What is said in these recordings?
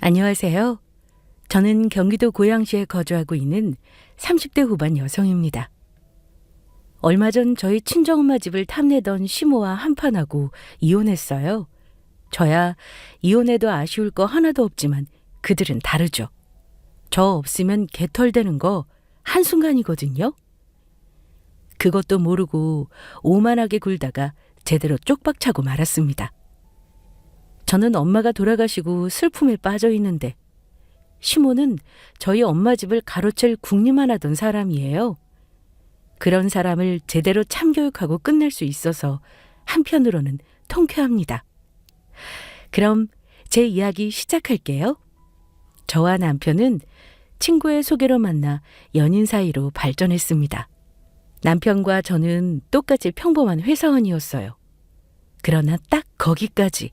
안녕하세요. 저는 경기도 고양시에 거주하고 있는 30대 후반 여성입니다. 얼마 전 저희 친정엄마 집을 탐내던 시모와 한판하고 이혼했어요. 저야 이혼해도 아쉬울 거 하나도 없지만 그들은 다르죠. 저 없으면 개털되는 거 한순간이거든요. 그것도 모르고 오만하게 굴다가 제대로 쪽박차고 말았습니다. 저는 엄마가 돌아가시고 슬픔에 빠져 있는데 시모는 저희 엄마 집을 가로챌 궁리만 하던 사람이에요. 그런 사람을 제대로 참교육하고 끝낼 수 있어서 한편으로는 통쾌합니다. 그럼 제 이야기 시작할게요. 저와 남편은 친구의 소개로 만나 연인 사이로 발전했습니다. 남편과 저는 똑같이 평범한 회사원이었어요. 그러나 딱 거기까지.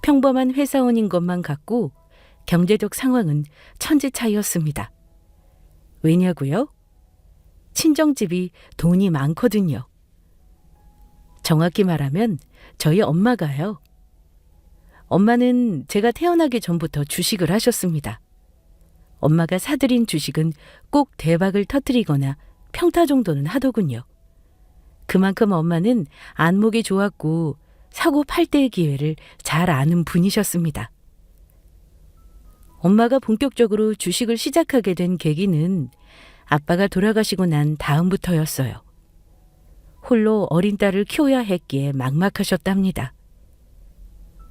평범한 회사원인 것만 같고 경제적 상황은 천지 차이였습니다. 왜냐고요? 친정집이 돈이 많거든요. 정확히 말하면 저희 엄마가요. 엄마는 제가 태어나기 전부터 주식을 하셨습니다. 엄마가 사들인 주식은 꼭 대박을 터뜨리거나 평타 정도는 하더군요. 그만큼 엄마는 안목이 좋았고 사고 팔 때의 기회를 잘 아는 분이셨습니다. 엄마가 본격적으로 주식을 시작하게 된 계기는 아빠가 돌아가시고 난 다음부터였어요. 홀로 어린 딸을 키워야 했기에 막막하셨답니다.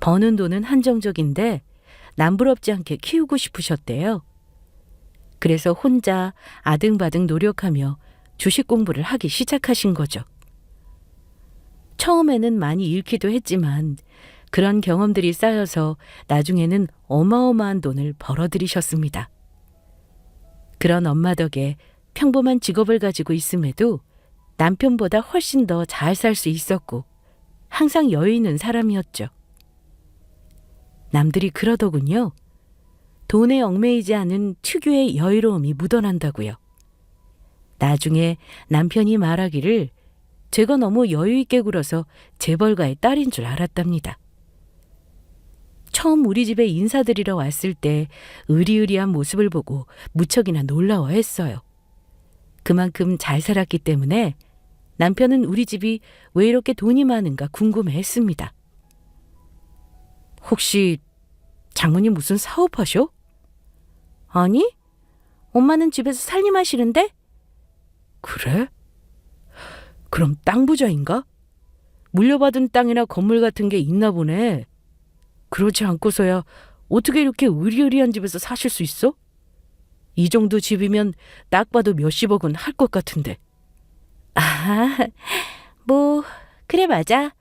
버는 돈은 한정적인데 남부럽지 않게 키우고 싶으셨대요. 그래서 혼자 아등바등 노력하며 주식 공부를 하기 시작하신 거죠. 처음에는 많이 잃기도 했지만 그런 경험들이 쌓여서 나중에는 어마어마한 돈을 벌어들이셨습니다. 그런 엄마 덕에 평범한 직업을 가지고 있음에도 남편보다 훨씬 더 잘 살 수 있었고 항상 여유 있는 사람이었죠. 남들이 그러더군요. 돈에 얽매이지 않은 특유의 여유로움이 묻어난다고요. 나중에 남편이 말하기를 제가 너무 여유 있게 굴어서 재벌가의 딸인 줄 알았답니다. 처음 우리 집에 인사드리러 왔을 때 의리의리한 모습을 보고 무척이나 놀라워했어요. 그만큼 잘 살았기 때문에 남편은 우리 집이 왜 이렇게 돈이 많은가 궁금해했습니다. 혹시 장모님 무슨 사업하셔? 아니, 엄마는 집에서 살림하시는데? 그래? 그럼 땅 부자인가? 물려받은 땅이나 건물 같은 게 있나 보네. 그러지 않고서야 어떻게 이렇게 의리의리한 집에서 사실 수 있어? 이 정도 집이면 딱 봐도 몇십억은 할 것 같은데. 아, 그래 맞아.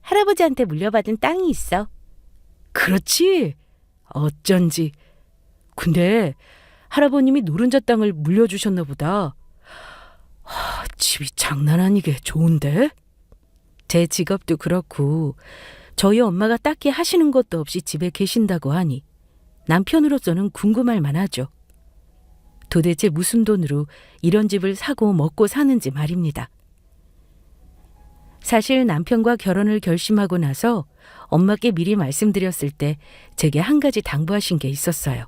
할아버지한테 물려받은 땅이 있어. 그렇지? 어쩐지. 근데 할아버님이 노른자 땅을 물려주셨나 보다. 집이 장난 아니게 좋은데? 제 직업도 그렇고 저희 엄마가 딱히 하시는 것도 없이 집에 계신다고 하니 남편으로서는 궁금할 만하죠. 도대체 무슨 돈으로 이런 집을 사고 먹고 사는지 말입니다. 사실 남편과 결혼을 결심하고 나서 엄마께 미리 말씀드렸을 때 제게 한 가지 당부하신 게 있었어요.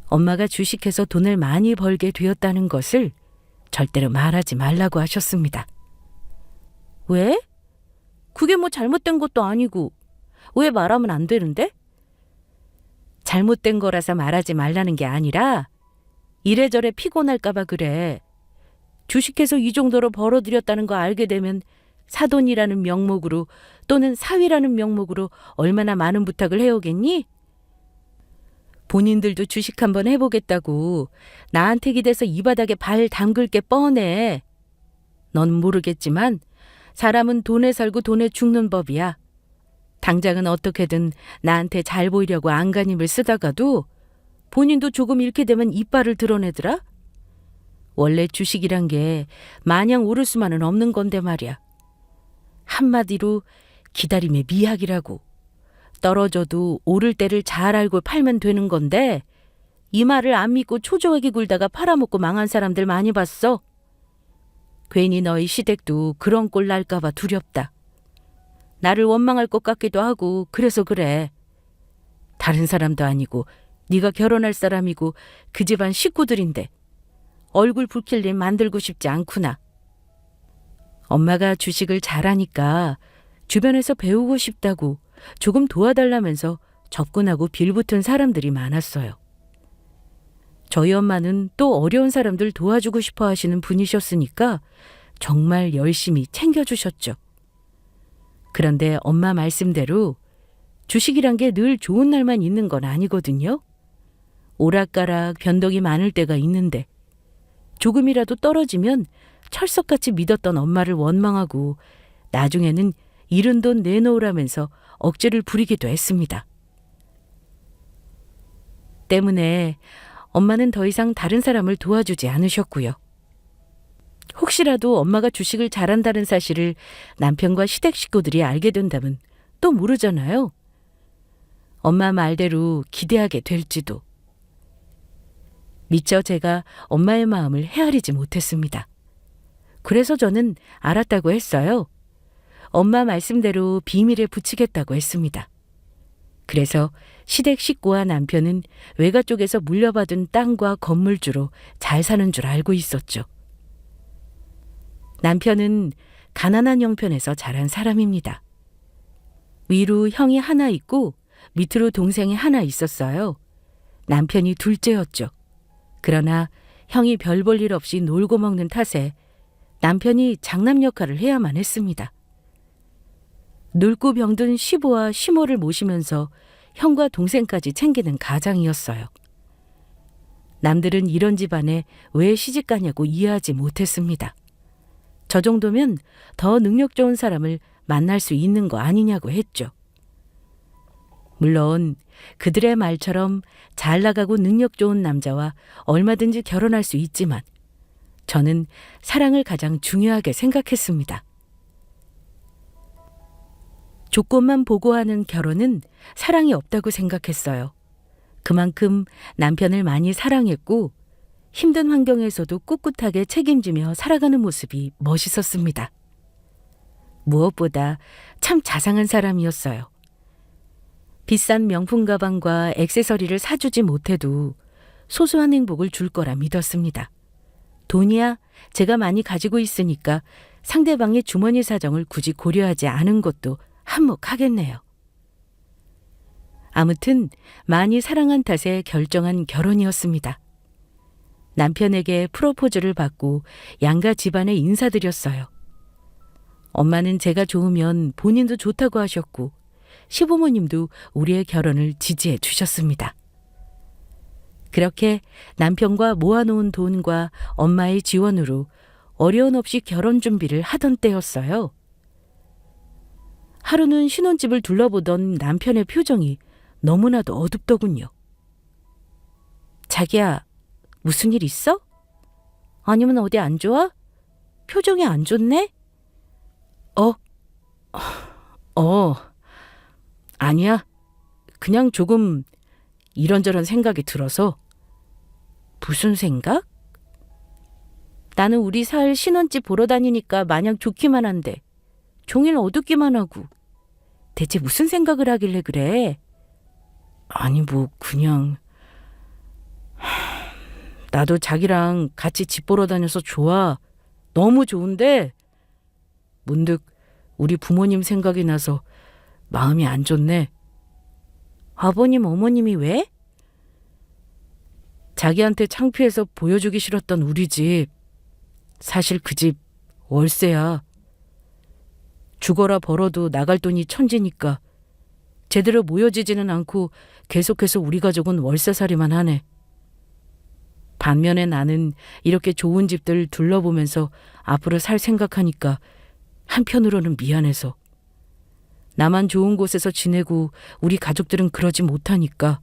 엄마가 주식해서 돈을 많이 벌게 되었다는 것을 절대로 말하지 말라고 하셨습니다. 왜? 그게 뭐 잘못된 것도 아니고 왜 말하면 안 되는데? 잘못된 거라서 말하지 말라는 게 아니라 이래저래 피곤할까 봐 그래. 주식해서 이 정도로 벌어들였다는 거 알게 되면 사돈이라는 명목으로 또는 사위라는 명목으로 얼마나 많은 부탁을 해오겠니? 본인들도 주식 한번 해보겠다고 나한테 기대서 이 바닥에 발 담글 게 뻔해. 넌 모르겠지만 사람은 돈에 살고 돈에 죽는 법이야. 당장은 어떻게든 나한테 잘 보이려고 안간힘을 쓰다가도 본인도 조금 잃게 되면 이빨을 드러내더라. 원래 주식이란 게 마냥 오를 수만은 없는 건데 말이야. 한마디로 기다림의 미학이라고. 떨어져도 오를 때를 잘 알고 팔면 되는 건데 이 말을 안 믿고 초조하게 굴다가 팔아먹고 망한 사람들 많이 봤어. 괜히 너희 시댁도 그런 꼴 날까 봐 두렵다. 나를 원망할 것 같기도 하고 그래서 그래. 다른 사람도 아니고 네가 결혼할 사람이고 그 집안 식구들인데 얼굴 붉힐 일 만들고 싶지 않구나. 엄마가 주식을 잘하니까 주변에서 배우고 싶다고 조금 도와달라면서 접근하고 빌붙은 사람들이 많았어요. 저희 엄마는 또 어려운 사람들 도와주고 싶어 하시는 분이셨으니까 정말 열심히 챙겨주셨죠. 그런데 엄마 말씀대로 주식이란 게 늘 좋은 날만 있는 건 아니거든요. 오락가락 변덕이 많을 때가 있는데 조금이라도 떨어지면 철석같이 믿었던 엄마를 원망하고 나중에는 잃은 돈 내놓으라면서 억지를 부리기도 했습니다. 때문에 엄마는 더 이상 다른 사람을 도와주지 않으셨고요. 혹시라도 엄마가 주식을 잘한다는 사실을 남편과 시댁 식구들이 알게 된다면 또 모르잖아요. 엄마 말대로 기대하게 될지도. 미처 제가 엄마의 마음을 헤아리지 못했습니다. 그래서 저는 알았다고 했어요. 엄마 말씀대로 비밀에 붙이겠다고 했습니다. 그래서 시댁 식구와 남편은 외가 쪽에서 물려받은 땅과 건물주로 잘 사는 줄 알고 있었죠. 남편은 가난한 형편에서 자란 사람입니다. 위로 형이 하나 있고 밑으로 동생이 하나 있었어요. 남편이 둘째였죠. 그러나 형이 별 볼 일 없이 놀고 먹는 탓에 남편이 장남 역할을 해야만 했습니다. 늙고 병든 시부와 시모를 모시면서 형과 동생까지 챙기는 가장이었어요. 남들은 이런 집안에 왜 시집가냐고 이해하지 못했습니다. 저 정도면 더 능력 좋은 사람을 만날 수 있는 거 아니냐고 했죠. 물론 그들의 말처럼 잘 나가고 능력 좋은 남자와 얼마든지 결혼할 수 있지만 저는 사랑을 가장 중요하게 생각했습니다. 조건만 보고 하는 결혼은 사랑이 없다고 생각했어요. 그만큼 남편을 많이 사랑했고 힘든 환경에서도 꿋꿋하게 책임지며 살아가는 모습이 멋있었습니다. 무엇보다 참 자상한 사람이었어요. 비싼 명품 가방과 액세서리를 사주지 못해도 소소한 행복을 줄 거라 믿었습니다. 돈이야 제가 많이 가지고 있으니까 상대방의 주머니 사정을 굳이 고려하지 않은 것도 한몫하겠네요. 아무튼 많이 사랑한 탓에 결정한 결혼이었습니다. 남편에게 프로포즈를 받고 양가 집안에 인사드렸어요. 엄마는 제가 좋으면 본인도 좋다고 하셨고 시부모님도 우리의 결혼을 지지해 주셨습니다. 그렇게 남편과 모아놓은 돈과 엄마의 지원으로 어려움 없이 결혼 준비를 하던 때였어요. 하루는 신혼집을 둘러보던 남편의 표정이 너무나도 어둡더군요. 자기야, 무슨 일 있어? 아니면 어디 안 좋아? 표정이 안 좋네? 아니야. 그냥 조금 이런저런 생각이 들어서. 무슨 생각? 나는 우리 살 신혼집 보러 다니니까 마냥 좋기만 한데 종일 어둡기만 하고. 대체 무슨 생각을 하길래 그래? 아니 그냥 나도 자기랑 같이 집 보러 다녀서 좋아. 너무 좋은데 문득 우리 부모님 생각이 나서 마음이 안 좋네. 아버님, 어머님이 왜? 자기한테 창피해서 보여주기 싫었던 우리 집. 사실 그 집 월세야. 죽어라 벌어도 나갈 돈이 천지니까 제대로 모여지지는 않고 계속해서 우리 가족은 월세살이만 하네. 반면에 나는 이렇게 좋은 집들 둘러보면서 앞으로 살 생각하니까 한편으로는 미안해서. 나만 좋은 곳에서 지내고 우리 가족들은 그러지 못하니까.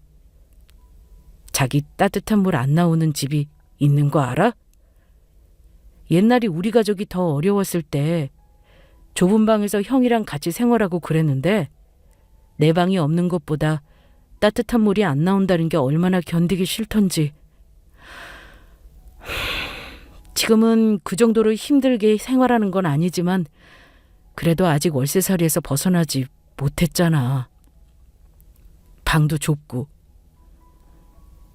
자기 따뜻한 물 안 나오는 집이 있는 거 알아? 옛날에 우리 가족이 더 어려웠을 때 좁은 방에서 형이랑 같이 생활하고 그랬는데 내 방이 없는 것보다 따뜻한 물이 안 나온다는 게 얼마나 견디기 싫던지. 지금은 그 정도로 힘들게 생활하는 건 아니지만 그래도 아직 월세살이에서 벗어나지 못했잖아. 방도 좁고.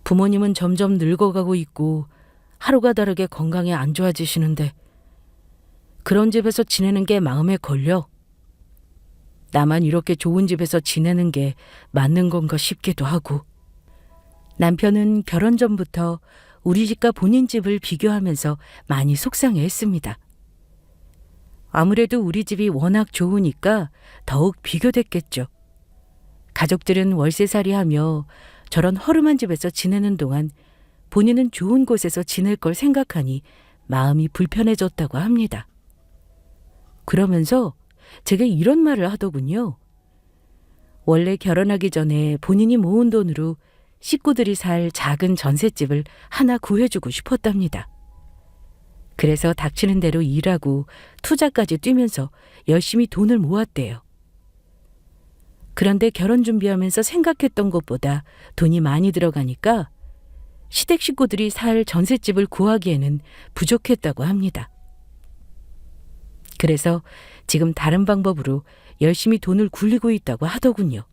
부모님은 점점 늙어가고 있고 하루가 다르게 건강이 안 좋아지시는데 그런 집에서 지내는 게 마음에 걸려. 나만 이렇게 좋은 집에서 지내는 게 맞는 건가 싶기도 하고. 남편은 결혼 전부터 우리 집과 본인 집을 비교하면서 많이 속상해했습니다. 아무래도 우리 집이 워낙 좋으니까 더욱 비교됐겠죠. 가족들은 월세살이하며 저런 허름한 집에서 지내는 동안 본인은 좋은 곳에서 지낼 걸 생각하니 마음이 불편해졌다고 합니다. 그러면서 제게 이런 말을 하더군요. 원래 결혼하기 전에 본인이 모은 돈으로 식구들이 살 작은 전셋집을 하나 구해주고 싶었답니다. 그래서 닥치는 대로 일하고 투자까지 뛰면서 열심히 돈을 모았대요. 그런데 결혼 준비하면서 생각했던 것보다 돈이 많이 들어가니까 시댁 식구들이 살 전셋집을 구하기에는 부족했다고 합니다. 그래서 지금 다른 방법으로 열심히 돈을 굴리고 있다고 하더군요.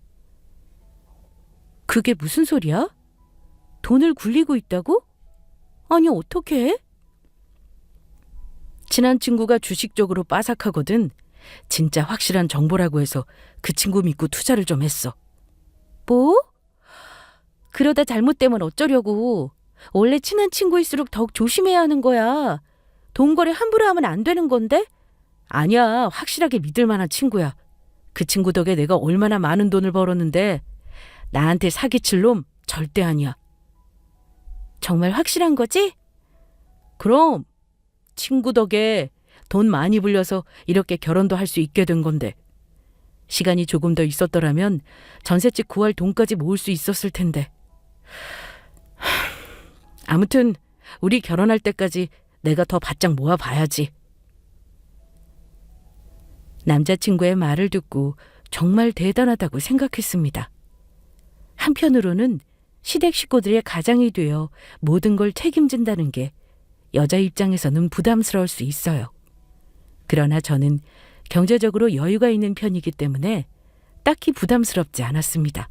그게 무슨 소리야? 돈을 굴리고 있다고? 아니, 어떻게 해? 친한 친구가 주식 쪽으로 빠삭하거든. 진짜 확실한 정보라고 해서 그 친구 믿고 투자를 좀 했어. 뭐? 그러다 잘못되면 어쩌려고. 원래 친한 친구일수록 더욱 조심해야 하는 거야. 돈 거래 함부로 하면 안 되는 건데? 아니야, 확실하게 믿을 만한 친구야. 그 친구 덕에 내가 얼마나 많은 돈을 벌었는데 나한테 사기칠 놈 절대 아니야. 정말 확실한 거지? 그럼 친구 덕에 돈 많이 불려서 이렇게 결혼도 할 수 있게 된 건데 시간이 조금 더 있었더라면 전셋집 구할 돈까지 모을 수 있었을 텐데. 아무튼 우리 결혼할 때까지 내가 더 바짝 모아봐야지. 남자친구의 말을 듣고 정말 대단하다고 생각했습니다. 한편으로는 시댁 식구들의 가장이 되어 모든 걸 책임진다는 게 여자 입장에서는 부담스러울 수 있어요. 그러나 저는 경제적으로 여유가 있는 편이기 때문에 딱히 부담스럽지 않았습니다.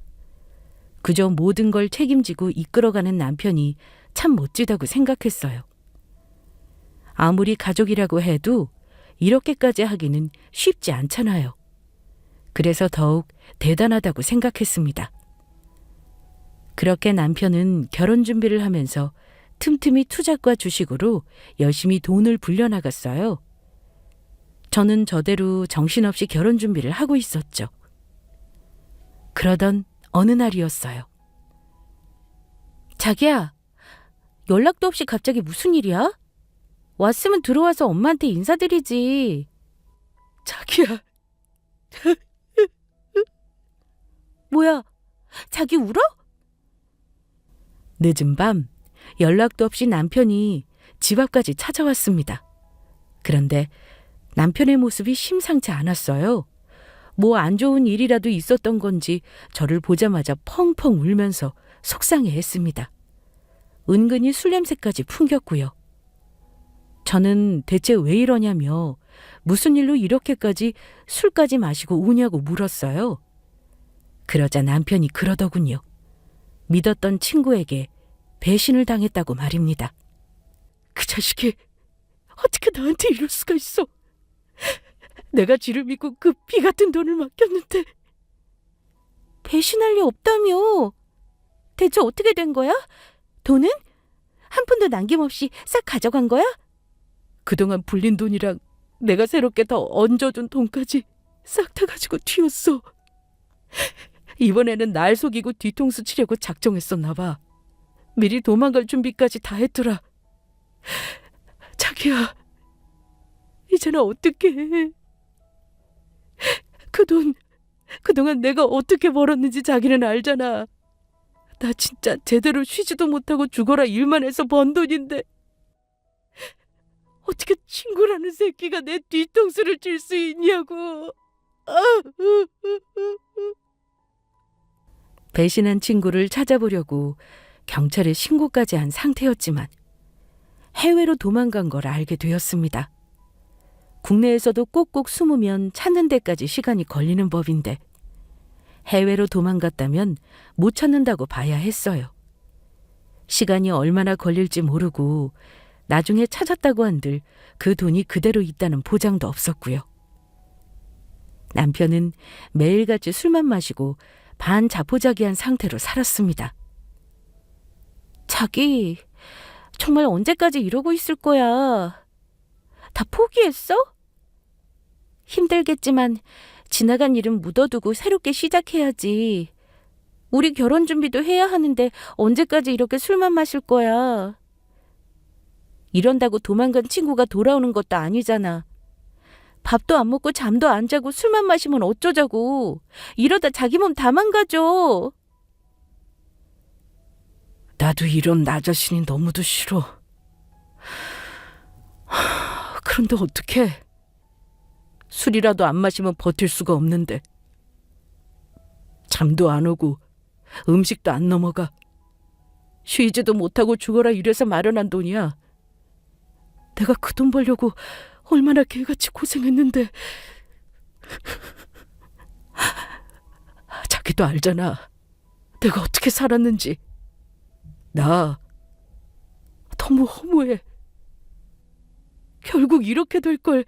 그저 모든 걸 책임지고 이끌어가는 남편이 참 멋지다고 생각했어요. 아무리 가족이라고 해도 이렇게까지 하기는 쉽지 않잖아요. 그래서 더욱 대단하다고 생각했습니다. 그렇게 남편은 결혼 준비를 하면서 틈틈이 투자과 주식으로 열심히 돈을 불려나갔어요. 저는 저대로 정신없이 결혼 준비를 하고 있었죠. 그러던 어느 날이었어요. 자기야, 연락도 없이 갑자기 무슨 일이야? 왔으면 들어와서 엄마한테 인사드리지. 자기야. 뭐야, 자기 울어? 늦은 밤 연락도 없이 남편이 집 앞까지 찾아왔습니다. 그런데 남편의 모습이 심상치 않았어요. 뭐 안 좋은 일이라도 있었던 건지 저를 보자마자 펑펑 울면서 속상해했습니다. 은근히 술 냄새까지 풍겼고요. 저는 대체 왜 이러냐며 무슨 일로 이렇게까지 술까지 마시고 우냐고 물었어요. 그러자 남편이 그러더군요. 믿었던 친구에게 배신을 당했다고 말입니다. 그 자식이 어떻게 나한테 이럴 수가 있어. 내가 쥐를 믿고 그 피 같은 돈을 맡겼는데. 배신할 리 없다며. 대체 어떻게 된 거야? 돈은? 한 푼도 남김없이 싹 가져간 거야? 그동안 불린 돈이랑 내가 새롭게 더 얹어준 돈까지 싹 다 가지고 튀었어. 이번에는 날 속이고 뒤통수 치려고 작정했었나 봐. 미리 도망갈 준비까지 다 했더라. 자기야, 이제는 어떻게 해? 그동안 내가 어떻게 벌었는지 자기는 알잖아. 나 진짜 제대로 쉬지도 못하고 죽어라 일만 해서 번 돈인데 어떻게 친구라는 새끼가 내 뒤통수를 칠 수 있냐고. 배신한 친구를 찾아보려고 경찰에 신고까지 한 상태였지만 해외로 도망간 걸 알게 되었습니다. 국내에서도 꼭꼭 숨으면 찾는 데까지 시간이 걸리는 법인데 해외로 도망갔다면 못 찾는다고 봐야 했어요. 시간이 얼마나 걸릴지 모르고 나중에 찾았다고 한들 그 돈이 그대로 있다는 보장도 없었고요. 남편은 매일같이 술만 마시고 반자포자기한 상태로 살았습니다. 자기, 정말 언제까지 이러고 있을 거야? 다 포기했어? 힘들겠지만 지나간 일은 묻어두고 새롭게 시작해야지. 우리 결혼 준비도 해야 하는데 언제까지 이렇게 술만 마실 거야? 이런다고 도망간 친구가 돌아오는 것도 아니잖아. 밥도 안 먹고 잠도 안 자고 술만 마시면 어쩌자고. 이러다 자기 몸 다 망가져. 나도 이런 나 자신이 너무도 싫어. 그런데 어떡해. 술이라도 안 마시면 버틸 수가 없는데. 잠도 안 오고 음식도 안 넘어가. 쉬지도 못하고 죽어라 이래서 마련한 돈이야. 내가 그 돈 벌려고 얼마나 개같이 고생했는데. 자기도 알잖아. 내가 어떻게 살았는지. 나 너무 허무해. 결국 이렇게 될 걸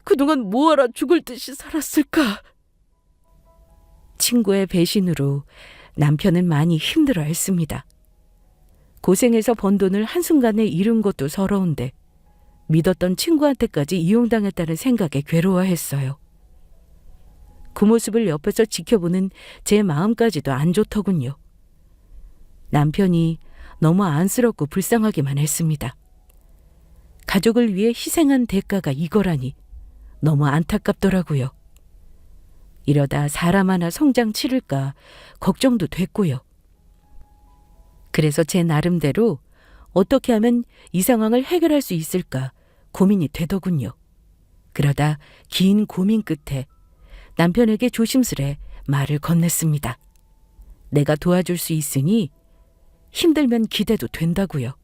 그동안 뭐하라 죽을 듯이 살았을까. 친구의 배신으로 남편은 많이 힘들어했습니다. 고생해서 번 돈을 한순간에 잃은 것도 서러운데 믿었던 친구한테까지 이용당했다는 생각에 괴로워했어요. 그 모습을 옆에서 지켜보는 제 마음까지도 안 좋더군요. 남편이 너무 안쓰럽고 불쌍하기만 했습니다. 가족을 위해 희생한 대가가 이거라니 너무 안타깝더라고요. 이러다 사람 하나 성장 치를까 걱정도 됐고요. 그래서 제 나름대로 어떻게 하면 이 상황을 해결할 수 있을까 고민이 되더군요. 그러다 긴 고민 끝에 남편에게 조심스레 말을 건넸습니다. 내가 도와줄 수 있으니 힘들면 기대도 된다고요.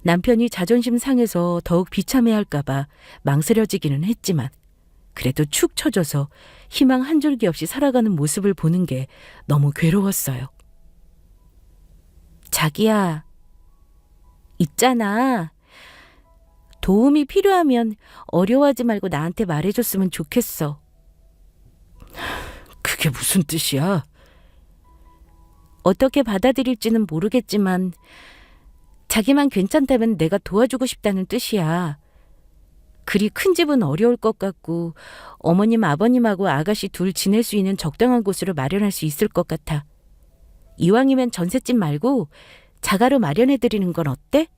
남편이 자존심 상해서 더욱 비참해할까 봐 망설여지기는 했지만 그래도 축 처져서 희망 한 줄기 없이 살아가는 모습을 보는 게 너무 괴로웠어요. 자기야, 있잖아. 도움이 필요하면 어려워하지 말고 나한테 말해줬으면 좋겠어. 그게 무슨 뜻이야? 어떻게 받아들일지는 모르겠지만 자기만 괜찮다면 내가 도와주고 싶다는 뜻이야. 그리 큰 집은 어려울 것 같고 어머님 아버님하고 아가씨 둘 지낼 수 있는 적당한 곳으로 마련할 수 있을 것 같아. 이왕이면 전셋집 말고 자가로 마련해드리는 건 어때?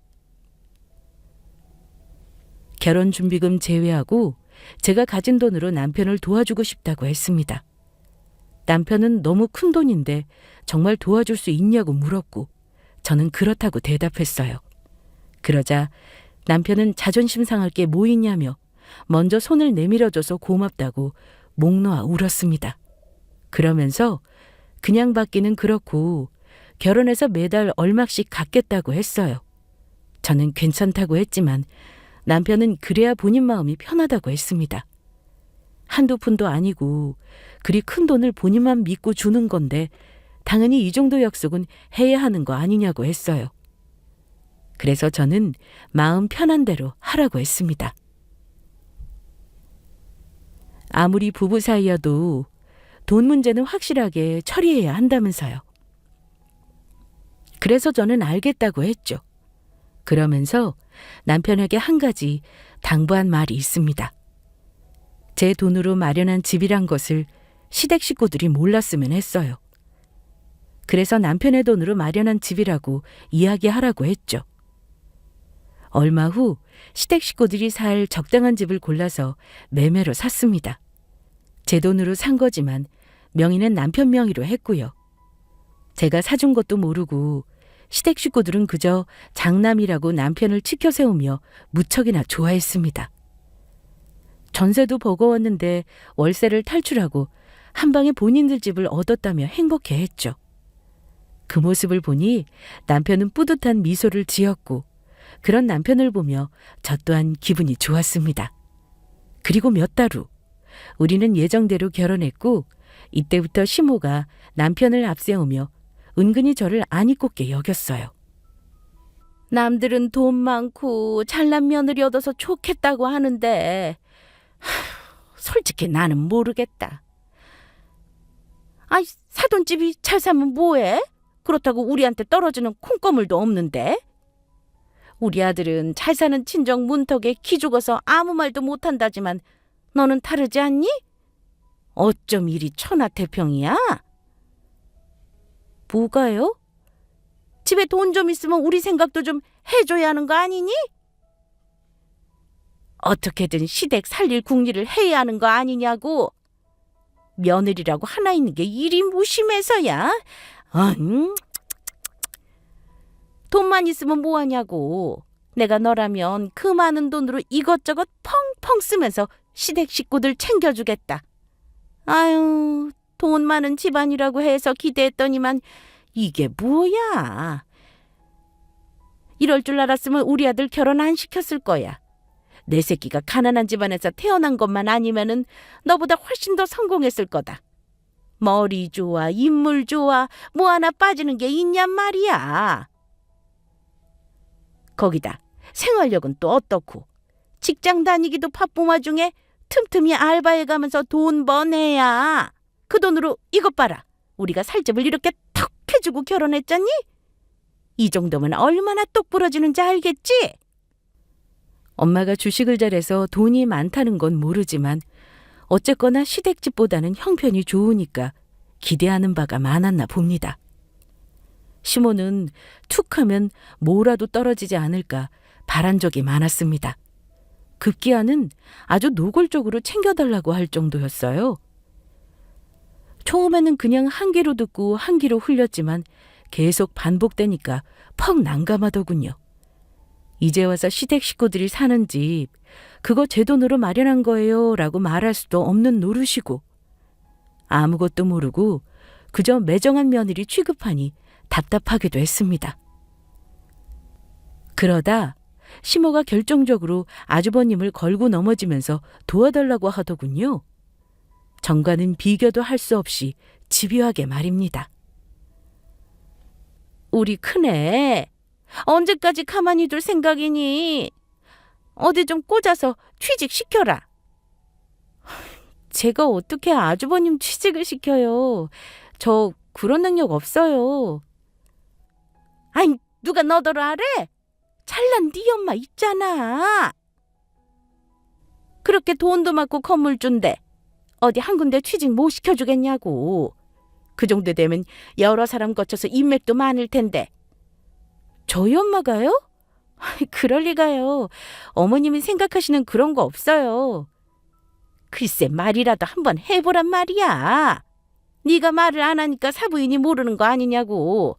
결혼준비금 제외하고 제가 가진 돈으로 남편을 도와주고 싶다고 했습니다. 남편은 너무 큰 돈인데 정말 도와줄 수 있냐고 물었고 저는 그렇다고 대답했어요. 그러자 남편은 자존심 상할 게 뭐 있냐며 먼저 손을 내밀어줘서 고맙다고 목 놓아 울었습니다. 그러면서 그냥 받기는 그렇고 결혼해서 매달 얼마씩 갚겠다고 했어요. 저는 괜찮다고 했지만 남편은 그래야 본인 마음이 편하다고 했습니다. 한두 푼도 아니고 그리 큰 돈을 본인만 믿고 주는 건데 당연히 이 정도 약속은 해야 하는 거 아니냐고 했어요. 그래서 저는 마음 편한 대로 하라고 했습니다. 아무리 부부 사이여도 돈 문제는 확실하게 처리해야 한다면서요. 그래서 저는 알겠다고 했죠. 그러면서 남편에게 한 가지 당부한 말이 있습니다. 제 돈으로 마련한 집이란 것을 시댁 식구들이 몰랐으면 했어요. 그래서 남편의 돈으로 마련한 집이라고 이야기하라고 했죠. 얼마 후 시댁 식구들이 살 적당한 집을 골라서 매매로 샀습니다. 제 돈으로 산 거지만 명의는 남편 명의로 했고요. 제가 사준 것도 모르고 시댁 식구들은 그저 장남이라고 남편을 치켜 세우며 무척이나 좋아했습니다. 전세도 버거웠는데 월세를 탈출하고 한 방에 본인들 집을 얻었다며 행복해했죠. 그 모습을 보니 남편은 뿌듯한 미소를 지었고 그런 남편을 보며 저 또한 기분이 좋았습니다. 그리고 몇 달 후 우리는 예정대로 결혼했고 이때부터 시모가 남편을 앞세우며 은근히 저를 안 이꼽게 여겼어요. 남들은 돈 많고 잘난 며느리 얻어서 좋겠다고 하는데 솔직히 나는 모르겠다. 아이, 사돈집이 잘 사면 뭐해? 그렇다고 우리한테 떨어지는 콩고물도 없는데. 우리 아들은 잘 사는 친정 문턱에 기죽어서 아무 말도 못한다지만 너는 다르지 않니? 어쩜 이리 천하태평이야? 뭐가요? 집에 돈 좀 있으면 우리 생각도 좀 해줘야 하는 거 아니니? 어떻게든 시댁 살릴 궁리를 해야 하는 거 아니냐고. 며느리라고 하나 있는 게 일이 무심해서야. 돈만 있으면 뭐하냐고. 내가 너라면 그 많은 돈으로 이것저것 펑펑 쓰면서 시댁 식구들 챙겨주겠다. 아유, 돈 많은 집안이라고 해서 기대했더니만 이게 뭐야. 이럴 줄 알았으면 우리 아들 결혼 안 시켰을 거야. 내 새끼가 가난한 집안에서 태어난 것만 아니면은 너보다 훨씬 더 성공했을 거다. 머리 좋아, 인물 좋아, 뭐 하나 빠지는 게 있냔 말이야. 거기다 생활력은 또 어떻고. 직장 다니기도 바쁜 와중에 틈틈이 알바해 가면서 돈 버내야. 그 돈으로 이것 봐라. 우리가 살집을 이렇게 턱 해주고 결혼했잖니? 이 정도면 얼마나 똑 부러지는지 알겠지? 엄마가 주식을 잘해서 돈이 많다는 건 모르지만 어쨌거나 시댁집보다는 형편이 좋으니까 기대하는 바가 많았나 봅니다. 시모는 툭하면 뭐라도 떨어지지 않을까 바란 적이 많았습니다. 급기야는 아주 노골적으로 챙겨달라고 할 정도였어요. 처음에는 그냥 한 귀로 듣고 한 귀로 흘렸지만 계속 반복되니까 퍽 난감하더군요. 이제 와서 시댁 식구들이 사는 집, 그거 제 돈으로 마련한 거예요 라고 말할 수도 없는 노릇이고, 아무것도 모르고 그저 매정한 며느리 취급하니 답답하기도 했습니다. 그러다 시모가 결정적으로 아주버님을 걸고 넘어지면서 도와달라고 하더군요. 정과는 비교도 할 수 없이 집요하게 말입니다. 우리 큰애, 언제까지 가만히 둘 생각이니? 어디 좀 꽂아서 취직시켜라. 제가 어떻게 아주버님 취직을 시켜요. 저 그런 능력 없어요. 아니, 누가 너더러 하래? 잘난 네 엄마 있잖아. 그렇게 돈도 많고 건물주인데 어디 한 군데 취직 못 시켜주겠냐고. 그 정도 되면 여러 사람 거쳐서 인맥도 많을 텐데. 저희 엄마가요? 그럴 리가요. 어머님이 생각하시는 그런 거 없어요. 글쎄, 말이라도 한번 해보란 말이야. 네가 말을 안 하니까 사부인이 모르는 거 아니냐고.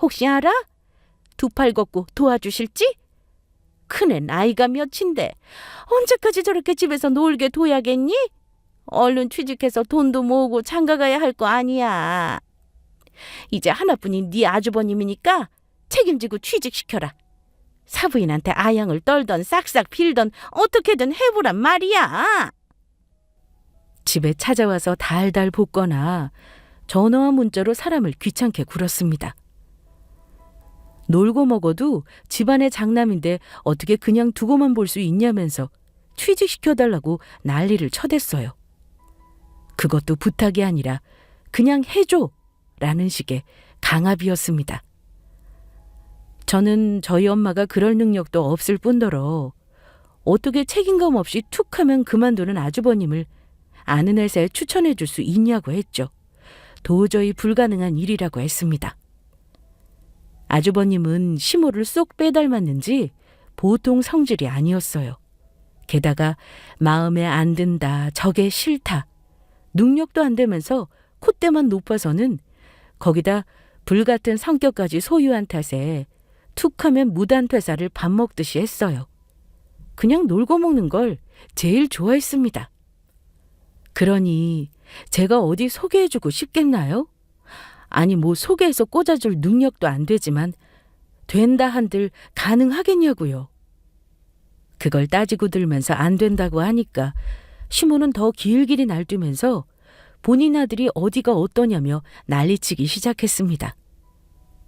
혹시 알아? 두 팔 걷고 도와주실지? 큰애 나이가 몇인데 언제까지 저렇게 집에서 놀게 둬야겠니? 얼른 취직해서 돈도 모으고 장가가야 할 거 아니야. 이제 하나뿐인 네 아주버님이니까 책임지고 취직시켜라. 사부인한테 아양을 떨던 싹싹 빌던 어떻게든 해보란 말이야. 집에 찾아와서 달달 볶거나 전화와 문자로 사람을 귀찮게 굴었습니다. 놀고 먹어도 집안의 장남인데 어떻게 그냥 두고만 볼 수 있냐면서 취직시켜달라고 난리를 쳐댔어요. 그것도 부탁이 아니라 그냥 해줘 라는 식의 강압이었습니다. 저는 저희 엄마가 그럴 능력도 없을 뿐더러 어떻게 책임감 없이 툭하면 그만두는 아주버님을 아는 회사에 추천해 줄 수 있냐고 했죠. 도저히 불가능한 일이라고 했습니다. 아주버님은 시모를 쏙 빼닮았는지 보통 성질이 아니었어요. 게다가 마음에 안 든다, 저게 싫다, 능력도 안 되면서 콧대만 높아서는 거기다 불같은 성격까지 소유한 탓에 툭하면 무단퇴사를 밥 먹듯이 했어요. 그냥 놀고 먹는 걸 제일 좋아했습니다. 그러니 제가 어디 소개해주고 싶겠나요? 아니 뭐 소개해서 꽂아줄 능력도 안 되지만 된다 한들 가능하겠냐고요. 그걸 따지고 들면서 안 된다고 하니까 시모는 더 길길이 날뛰면서 본인 아들이 어디가 어떠냐며 난리치기 시작했습니다.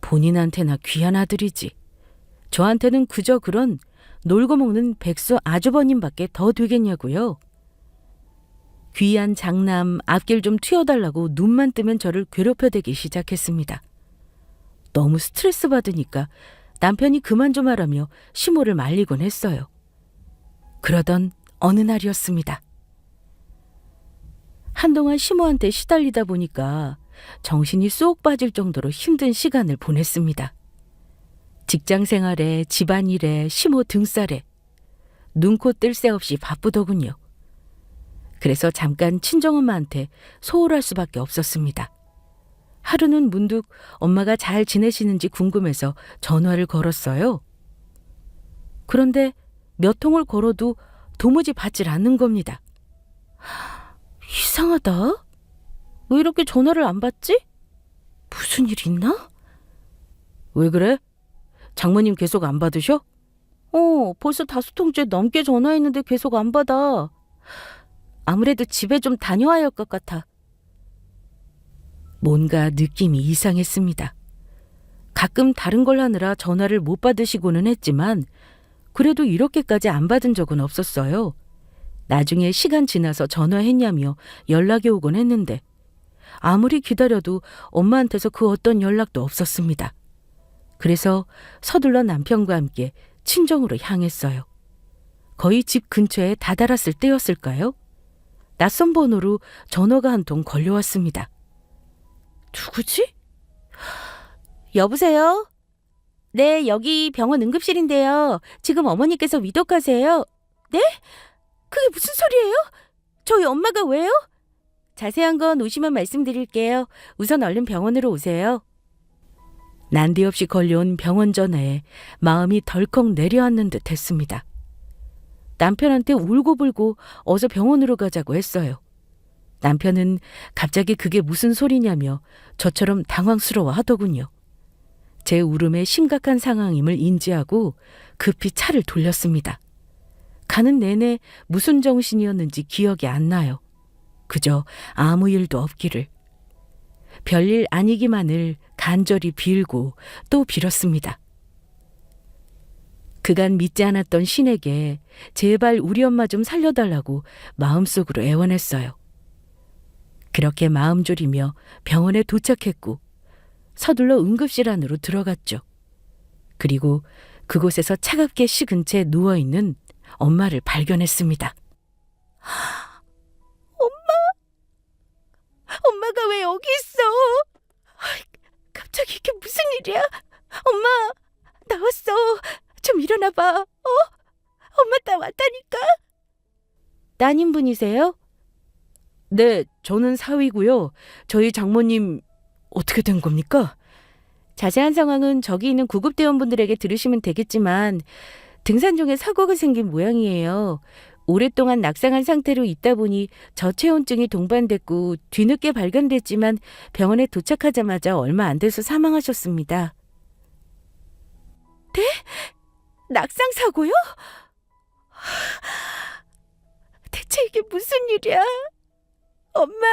본인한테나 귀한 아들이지. 저한테는 그저 그런 놀고 먹는 백수 아주버님밖에 더 되겠냐고요. 귀한 장남 앞길 좀 튀어달라고 눈만 뜨면 저를 괴롭혀대기 시작했습니다. 너무 스트레스 받으니까 남편이 그만 좀 하라며 시모를 말리곤 했어요. 그러던 어느 날이었습니다. 한동안 시모한테 시달리다 보니까 정신이 쏙 빠질 정도로 힘든 시간을 보냈습니다. 직장 생활에, 집안일에, 시모 등살에 눈코 뜰 새 없이 바쁘더군요. 그래서 잠깐 친정엄마한테 소홀할 수밖에 없었습니다. 하루는 문득 엄마가 잘 지내시는지 궁금해서 전화를 걸었어요. 그런데 몇 통을 걸어도 도무지 받질 않는 겁니다. 이상하다. 왜 이렇게 전화를 안 받지? 무슨 일 있나? 왜 그래? 장모님 계속 안 받으셔? 벌써 5통째 넘게 전화했는데 계속 안 받아. 아무래도 집에 좀 다녀와야 할 것 같아. 뭔가 느낌이 이상했습니다. 가끔 다른 걸 하느라 전화를 못 받으시고는 했지만 그래도 이렇게까지 안 받은 적은 없었어요. 나중에 시간 지나서 전화했냐며 연락이 오곤 했는데 아무리 기다려도 엄마한테서 그 어떤 연락도 없었습니다. 그래서 서둘러 남편과 함께 친정으로 향했어요. 거의 집 근처에 다다랐을 때였을까요? 낯선 번호로 전화가 한 통 걸려왔습니다. 누구지? 여보세요? 네, 여기 병원 응급실인데요. 지금 어머니께서 위독하세요. 네? 그게 무슨 소리예요? 저희 엄마가 왜요? 자세한 건 오시면 말씀드릴게요. 우선 얼른 병원으로 오세요. 난데없이 걸려온 병원 전화에 마음이 덜컥 내려앉는 듯 했습니다. 남편한테 울고불고 어서 병원으로 가자고 했어요. 남편은 갑자기 그게 무슨 소리냐며 저처럼 당황스러워 하더군요. 제 울음에 심각한 상황임을 인지하고 급히 차를 돌렸습니다. 가는 내내 무슨 정신이었는지 기억이 안 나요. 그저 아무 일도 없기를. 별일 아니기만을 간절히 빌고 또 빌었습니다. 그간 믿지 않았던 신에게 제발 우리 엄마 좀 살려달라고 마음속으로 애원했어요. 그렇게 마음 졸이며 병원에 도착했고 서둘러 응급실 안으로 들어갔죠. 그리고 그곳에서 차갑게 식은 채 누워있는 엄마를 발견했습니다. 엄마가 왜 여기 있어? 갑자기 이게 무슨 일이야? 엄마, 나왔어. 좀 일어나봐. 엄마 나 왔다니까. 따님분이세요? 네, 저는 사위고요. 저희 장모님 어떻게 된 겁니까? 자세한 상황은 저기 있는 구급대원분들에게 들으시면 되겠지만 등산 중에 사고가 생긴 모양이에요. 오랫동안 낙상한 상태로 있다 보니 저체온증이 동반됐고 뒤늦게 발견됐지만 병원에 도착하자마자 얼마 안 돼서 사망하셨습니다. 네? 낙상 사고요? 대체 이게 무슨 일이야? 엄마,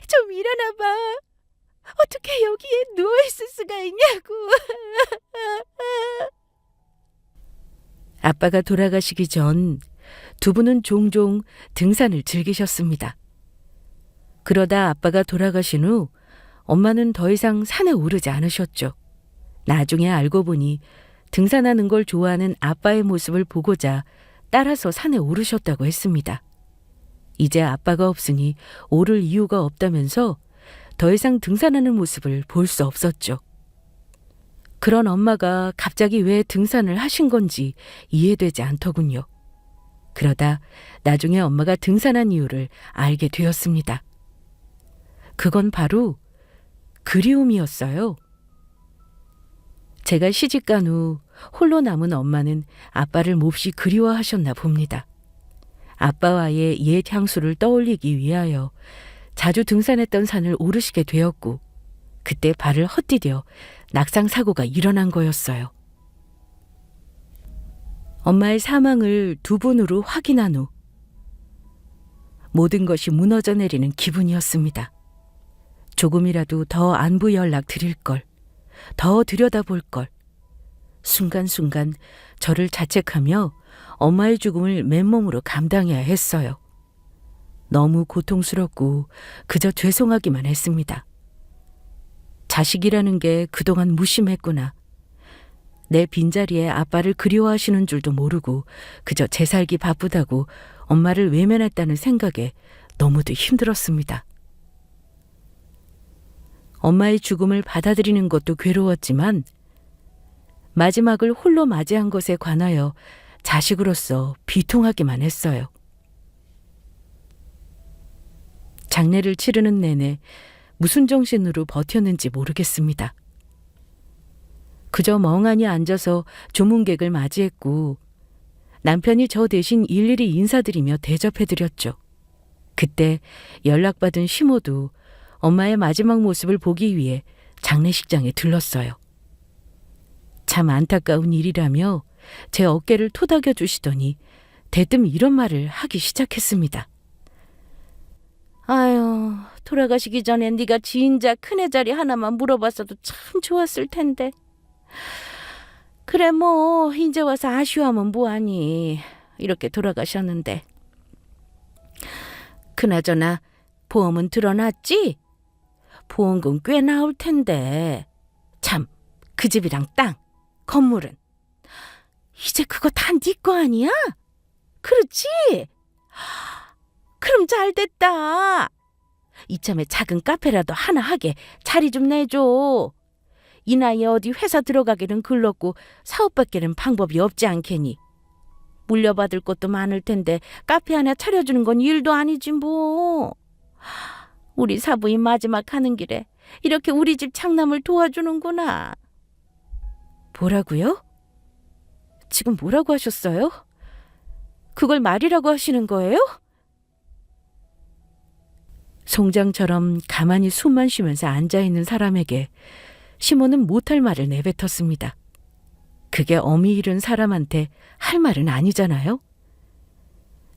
좀 일어나봐. 어떻게 여기에 누워있을 수가 있냐고. 아빠가 돌아가시기 전 두 분은 종종 등산을 즐기셨습니다. 그러다 아빠가 돌아가신 후 엄마는 더 이상 산에 오르지 않으셨죠. 나중에 알고 보니 등산하는 걸 좋아하는 아빠의 모습을 보고자 따라서 산에 오르셨다고 했습니다. 이제 아빠가 없으니 오를 이유가 없다면서 더 이상 등산하는 모습을 볼 수 없었죠. 그런 엄마가 갑자기 왜 등산을 하신 건지 이해되지 않더군요. 그러다 나중에 엄마가 등산한 이유를 알게 되었습니다. 그건 바로 그리움이었어요. 제가 시집간 후 홀로 남은 엄마는 아빠를 몹시 그리워하셨나 봅니다. 아빠와의 옛 향수를 떠올리기 위하여 자주 등산했던 산을 오르시게 되었고 그때 발을 헛디뎌 낙상 사고가 일어난 거였어요. 엄마의 사망을 두 분으로 확인한 후 모든 것이 무너져 내리는 기분이었습니다. 조금이라도 더 안부 연락 드릴 걸, 더 들여다볼 걸. 순간순간 저를 자책하며 엄마의 죽음을 맨몸으로 감당해야 했어요. 너무 고통스럽고 그저 죄송하기만 했습니다. 자식이라는 게 그동안 무심했구나. 내 빈자리에 아빠를 그리워하시는 줄도 모르고 그저 제 살기 바쁘다고 엄마를 외면했다는 생각에 너무도 힘들었습니다. 엄마의 죽음을 받아들이는 것도 괴로웠지만 마지막을 홀로 맞이한 것에 관하여 자식으로서 비통하기만 했어요. 장례를 치르는 내내 무슨 정신으로 버텼는지 모르겠습니다. 그저 멍하니 앉아서 조문객을 맞이했고 남편이 저 대신 일일이 인사드리며 대접해드렸죠. 그때 연락받은 시모도 엄마의 마지막 모습을 보기 위해 장례식장에 들렀어요. 참 안타까운 일이라며 제 어깨를 토닥여 주시더니 대뜸 이런 말을 하기 시작했습니다. 아유, 돌아가시기 전에 네가 지인자 큰애 자리 하나만 물어봤어도 참 좋았을 텐데. 그래 뭐 이제 와서 아쉬워하면 뭐하니. 이렇게 돌아가셨는데. 그나저나 보험은 들어놨지? 보험금 꽤 나올 텐데. 참, 그 집이랑 땅, 건물은. 이제 그거 다 네 거 아니야? 그렇지? 그럼 잘 됐다. 이참에 작은 카페라도 하나 하게 자리 좀 내줘. 이 나이에 어디 회사 들어가기는 글렀고 사업밖에는 방법이 없지 않겠니. 물려받을 것도 많을 텐데 카페 하나 차려주는 건 일도 아니지 뭐. 우리 사부인 마지막 하는 길에 이렇게 우리 집 장남을 도와주는구나. 뭐라고요? 지금 뭐라고 하셨어요? 그걸 말이라고 하시는 거예요? 송장처럼 가만히 숨만 쉬면서 앉아있는 사람에게 시모는 못할 말을 내뱉었습니다. 그게 어미 잃은 사람한테 할 말은 아니잖아요.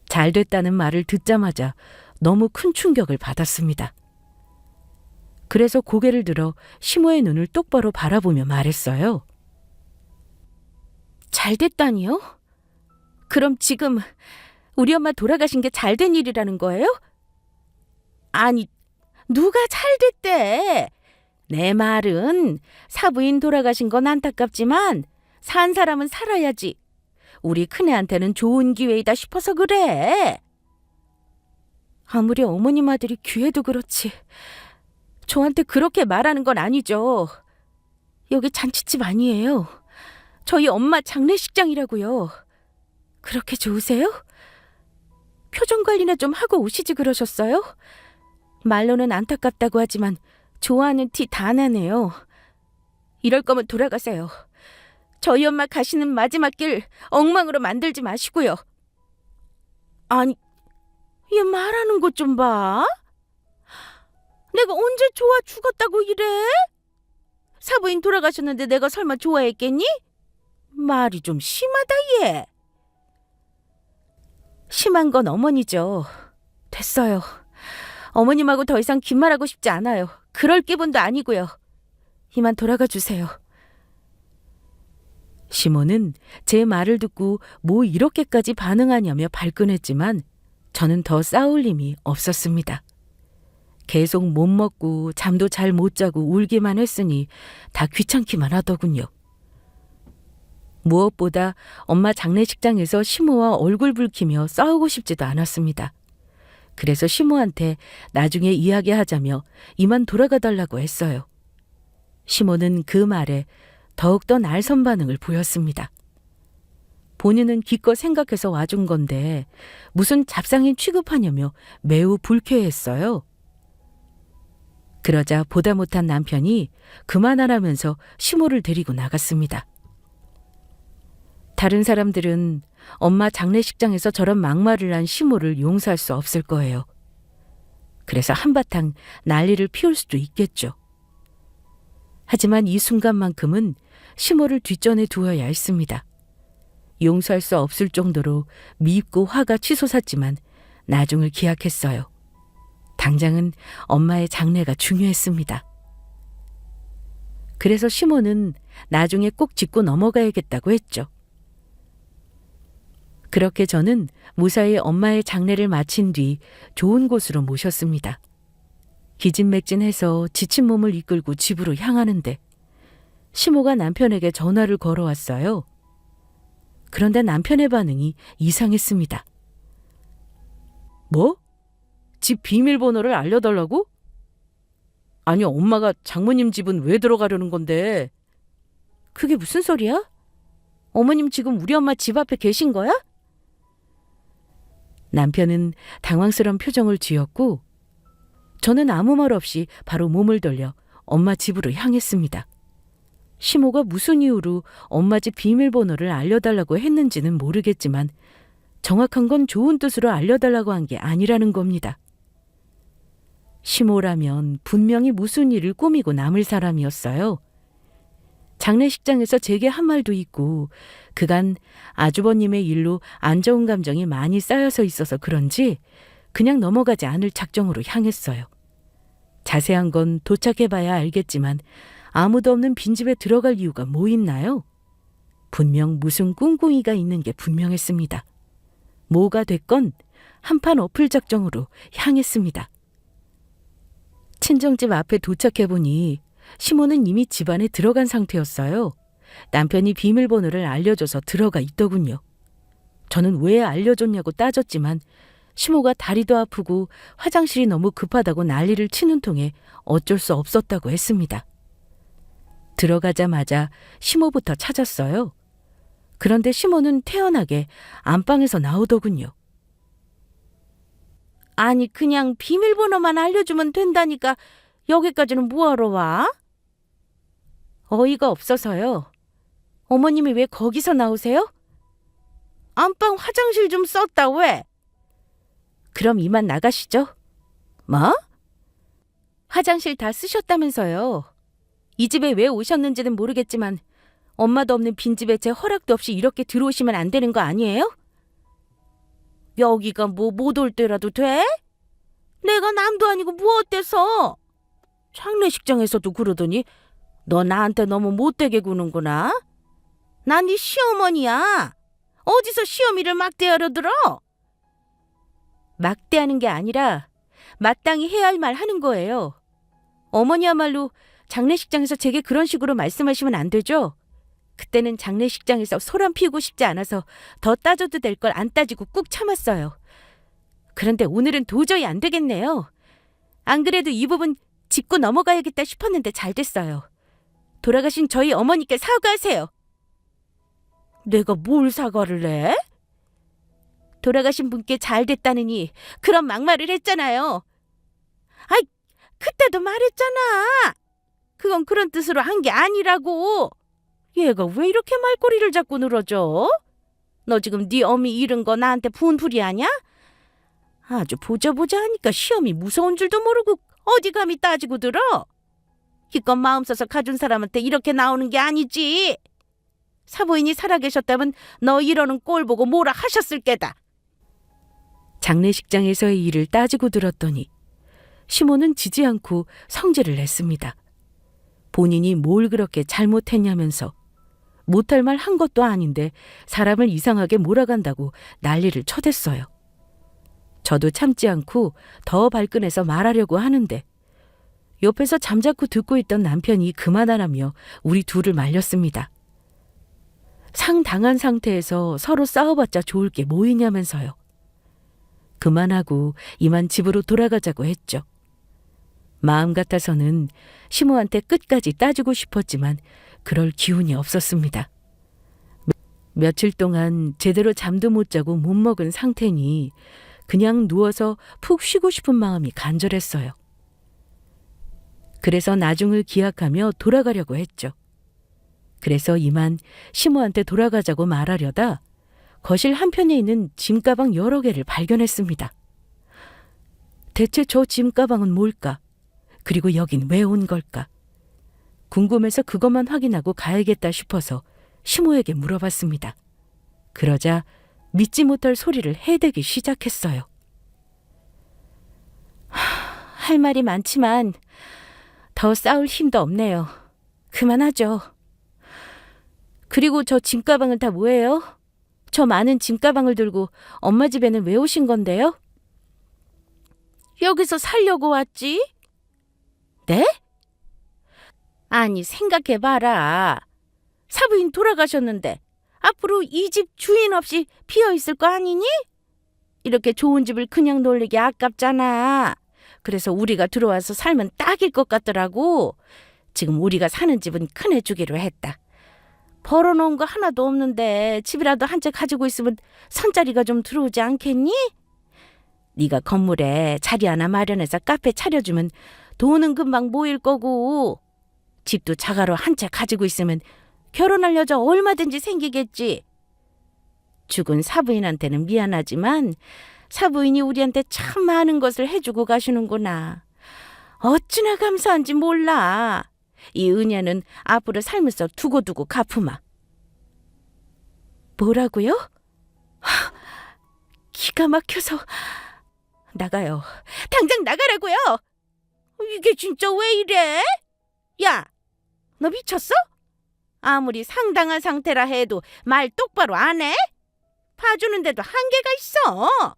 잘 됐다는 말을 듣자마자 너무 큰 충격을 받았습니다. 그래서 고개를 들어 시모의 눈을 똑바로 바라보며 말했어요. 잘 됐다니요? 그럼 지금 우리 엄마 돌아가신 게 잘 된 일이라는 거예요? 아니, 누가 잘 됐대? 내 말은 사부인 돌아가신 건 안타깝지만 산 사람은 살아야지. 우리 큰애한테는 좋은 기회이다 싶어서 그래. 아무리 어머님 아들이 귀해도 그렇지 저한테 그렇게 말하는 건 아니죠. 여기 잔치집 아니에요. 저희 엄마 장례식장이라고요. 그렇게 좋으세요? 표정 관리나 좀 하고 오시지 그러셨어요? 말로는 안타깝다고 하지만 좋아하는 티 다 나네요. 이럴 거면 돌아가세요. 저희 엄마 가시는 마지막 길 엉망으로 만들지 마시고요. 아니, 얘 말하는 것 좀 봐. 내가 언제 좋아 죽었다고 이래? 사부인 돌아가셨는데 내가 설마 좋아했겠니? 말이 좀 심하다 얘. 심한 건 어머니죠. 됐어요. 어머님하고 더 이상 긴 말하고 싶지 않아요. 그럴 기분도 아니고요. 이만 돌아가 주세요. 시모는 제 말을 듣고 뭐 이렇게까지 반응하냐며 발끈했지만 저는 더 싸울 힘이 없었습니다. 계속 못 먹고 잠도 잘 못 자고 울기만 했으니 다 귀찮기만 하더군요. 무엇보다 엄마 장례식장에서 시모와 얼굴 붉히며 싸우고 싶지도 않았습니다. 그래서 시모한테 나중에 이야기하자며 이만 돌아가달라고 했어요. 시모는 그 말에 더욱더 날선 반응을 보였습니다. 본인은 기껏 생각해서 와준 건데 무슨 잡상인 취급하냐며 매우 불쾌했어요. 그러자 보다 못한 남편이 그만하라면서 시모를 데리고 나갔습니다. 다른 사람들은 엄마 장례식장에서 저런 막말을 한 시모를 용서할 수 없을 거예요. 그래서 한바탕 난리를 피울 수도 있겠죠. 하지만 이 순간만큼은 시모를 뒷전에 두어야 했습니다. 용서할 수 없을 정도로 미입고 화가 치솟았지만 나중을 기약했어요. 당장은 엄마의 장례가 중요했습니다. 그래서 시모는 나중에 꼭 짚고 넘어가야겠다고 했죠. 그렇게 저는 무사히 엄마의 장례를 마친 뒤 좋은 곳으로 모셨습니다. 기진맥진해서 지친 몸을 이끌고 집으로 향하는데 시모가 남편에게 전화를 걸어왔어요. 그런데 남편의 반응이 이상했습니다. 뭐? 집 비밀번호를 알려달라고? 아니, 엄마가 장모님 집은 왜 들어가려는 건데? 그게 무슨 소리야? 어머님 지금 우리 엄마 집 앞에 계신 거야? 남편은 당황스러운 표정을 지었고 저는 아무 말 없이 바로 몸을 돌려 엄마 집으로 향했습니다. 시모가 무슨 이유로 엄마 집 비밀번호를 알려달라고 했는지는 모르겠지만 정확한 건 좋은 뜻으로 알려달라고 한 게 아니라는 겁니다. 시모라면 분명히 무슨 일을 꾸미고 남을 사람이었어요. 장례식장에서 제게 한 말도 있고 그간 아주버님의 일로 안 좋은 감정이 많이 쌓여서 있어서 그런지 그냥 넘어가지 않을 작정으로 향했어요. 자세한 건 도착해봐야 알겠지만 아무도 없는 빈집에 들어갈 이유가 뭐 있나요? 분명 무슨 꿍꿍이가 있는 게 분명했습니다. 뭐가 됐건 한판 엎을 작정으로 향했습니다. 친정집 앞에 도착해보니 시모는 이미 집 안에 들어간 상태였어요. 남편이 비밀번호를 알려줘서 들어가 있더군요. 저는 왜 알려줬냐고 따졌지만 시모가 다리도 아프고 화장실이 너무 급하다고 난리를 치는 통에 어쩔 수 없었다고 했습니다. 들어가자마자 시모부터 찾았어요. 그런데 시모는 태연하게 안방에서 나오더군요. 아니, 그냥 비밀번호만 알려주면 된다니까 여기까지는 뭐하러 와? 어이가 없어서요. 어머님이 왜 거기서 나오세요? 안방 화장실 좀 썼다 왜? 그럼 이만 나가시죠. 뭐? 화장실 다 쓰셨다면서요. 이 집에 왜 오셨는지는 모르겠지만 엄마도 없는 빈집에 제 허락도 없이 이렇게 들어오시면 안 되는 거 아니에요? 여기가 뭐 못 올 때라도 돼? 내가 남도 아니고 뭐 어때서? 장례식장에서도 그러더니 너 나한테 너무 못되게 구는구나. 난 네 시어머니야. 어디서 시어미를 막대하려 들어? 막대하는 게 아니라 마땅히 해야 할 말 하는 거예요. 어머니야말로 장례식장에서 제게 그런 식으로 말씀하시면 안 되죠. 그때는 장례식장에서 소란 피우고 싶지 않아서 더 따져도 될 걸 안 따지고 꾹 참았어요. 그런데 오늘은 도저히 안 되겠네요. 안 그래도 이 부분 짚고 넘어가야겠다 싶었는데 잘 됐어요. 돌아가신 저희 어머니께 사과하세요. 내가 뭘 사과를 해? 돌아가신 분께 잘 됐다느니 그런 막말을 했잖아요. 아이, 그때도 말했잖아. 그건 그런 뜻으로 한 게 아니라고. 얘가 왜 이렇게 말꼬리를 자꾸 늘어져? 너 지금 네 어미 잃은 거 나한테 분풀이 하냐? 아주 보자 하니까 시험이 무서운 줄도 모르고 어디 감히 따지고 들어? 기껏 마음 써서 가준 사람한테 이렇게 나오는 게 아니지. 사부인이 살아계셨다면 너 이러는 꼴 보고 뭐라 하셨을 게다. 장례식장에서의 일을 따지고 들었더니 시모는 지지 않고 성질을 냈습니다. 본인이 뭘 그렇게 잘못했냐면서 못할 말 한 것도 아닌데 사람을 이상하게 몰아간다고 난리를 쳐댔어요. 저도 참지 않고 더 발끈해서 말하려고 하는데 옆에서 잠자코 듣고 있던 남편이 그만하라며 우리 둘을 말렸습니다. 상당한 상태에서 서로 싸워봤자 좋을 게 뭐 있냐면서요. 그만하고 이만 집으로 돌아가자고 했죠. 마음 같아서는 시모한테 끝까지 따지고 싶었지만 그럴 기운이 없었습니다. 며칠 동안 제대로 잠도 못 자고 못 먹은 상태니 그냥 누워서 푹 쉬고 싶은 마음이 간절했어요. 그래서 나중을 기약하며 돌아가려고 했죠. 그래서 이만 시모한테 돌아가자고 말하려다 거실 한편에 있는 짐가방 여러 개를 발견했습니다. 대체 저 짐가방은 뭘까? 그리고 여긴 왜 온 걸까? 궁금해서 그것만 확인하고 가야겠다 싶어서 시모에게 물어봤습니다. 그러자 믿지 못할 소리를 해대기 시작했어요. 할 말이 많지만 더 싸울 힘도 없네요. 그만하죠. 그리고 저 짐가방은 다 뭐예요? 저 많은 짐가방을 들고 엄마 집에는 왜 오신 건데요? 여기서 살려고 왔지? 네? 아니, 생각해봐라. 사부인 돌아가셨는데 앞으로 이 집 주인 없이 비어있을 거 아니니? 이렇게 좋은 집을 그냥 놀리기 아깝잖아. 그래서 우리가 들어와서 살면 딱일 것 같더라고. 지금 우리가 사는 집은 큰애 주기로 했다. 벌어놓은 거 하나도 없는데 집이라도 한 채 가지고 있으면 선자리가 좀 들어오지 않겠니? 네가 건물에 자리 하나 마련해서 카페 차려주면 돈은 금방 모일 거고, 집도 자가로 한 채 가지고 있으면 결혼할 여자 얼마든지 생기겠지. 죽은 사부인한테는 미안하지만 사부인이 우리한테 참 많은 것을 해주고 가시는구나. 어찌나 감사한지 몰라. 이 은혜는 앞으로 살면서 두고두고 갚으마. 뭐라고요? 기가 막혀서. 나가요. 당장 나가라고요. 이게 진짜 왜 이래? 야, 너 미쳤어? 아무리 상당한 상태라 해도 말 똑바로 안 해? 봐주는데도 한계가 있어.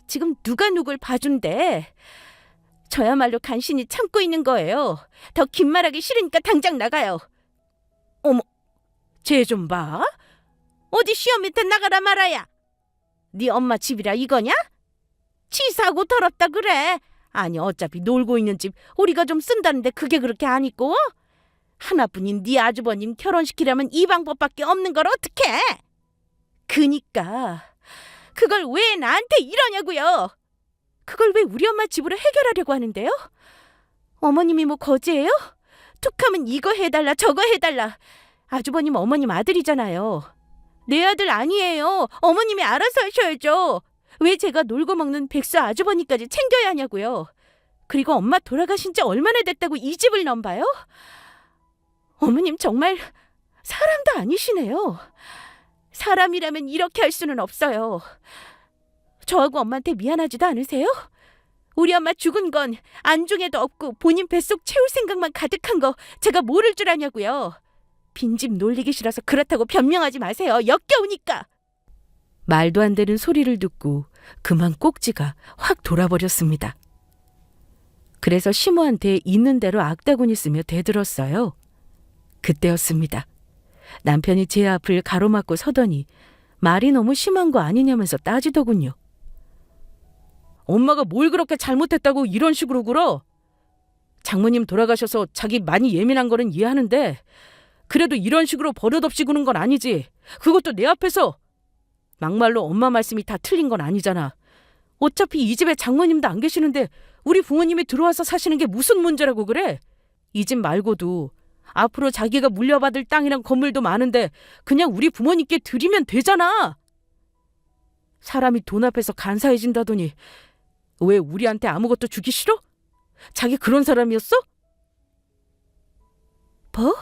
지금 누가 누굴 봐준대. 저야말로 간신히 참고 있는 거예요. 더 긴 말하기 싫으니까 당장 나가요. 어머, 쟤 좀 봐. 어디 시험 밑에 나가라 말아야. 네 엄마 집이라 이거냐? 치사하고 더럽다 그래. 아니, 어차피 놀고 있는 집 우리가 좀 쓴다는데 그게 그렇게 안 있고? 하나뿐인 네 아주버님 결혼시키려면 이 방법밖에 없는 걸 어떡해? 그니까 그걸 왜 나한테 이러냐고요. 그걸 왜 우리 엄마 집으로 해결하려고 하는데요? 어머님이 뭐 거지예요? 툭하면 이거 해달라 저거 해달라. 아주버님 어머님 아들이잖아요. 내 아들 아니에요. 어머님이 알아서 하셔야죠. 왜 제가 놀고 먹는 백수 아주버님까지 챙겨야 하냐고요. 그리고 엄마 돌아가신 지 얼마나 됐다고 이 집을 넘봐요? 어머님 정말 사람도 아니시네요. 사람이라면 이렇게 할 수는 없어요. 저하고 엄마한테 미안하지도 않으세요? 우리 엄마 죽은 건 안중에도 없고 본인 뱃속 채울 생각만 가득한 거 제가 모를 줄 아냐고요. 빈집 놀리기 싫어서 그렇다고 변명하지 마세요. 역겨우니까. 말도 안 되는 소리를 듣고 그만 꼭지가 확 돌아버렸습니다. 그래서 시모한테 있는 대로 악다구니 쓰며 대들었어요. 그때였습니다. 남편이 제 앞을 가로막고 서더니 말이 너무 심한 거 아니냐면서 따지더군요. 엄마가 뭘 그렇게 잘못했다고 이런 식으로 굴어? 장모님 돌아가셔서 자기 많이 예민한 거는 이해하는데 그래도 이런 식으로 버릇없이 구는 건 아니지. 그것도 내 앞에서. 막말로 엄마 말씀이 다 틀린 건 아니잖아. 어차피 이 집에 장모님도 안 계시는데 우리 부모님이 들어와서 사시는 게 무슨 문제라고 그래? 이 집 말고도 앞으로 자기가 물려받을 땅이랑 건물도 많은데 그냥 우리 부모님께 드리면 되잖아. 사람이 돈 앞에서 간사해진다더니 왜 우리한테 아무것도 주기 싫어? 자기 그런 사람이었어? 뭐?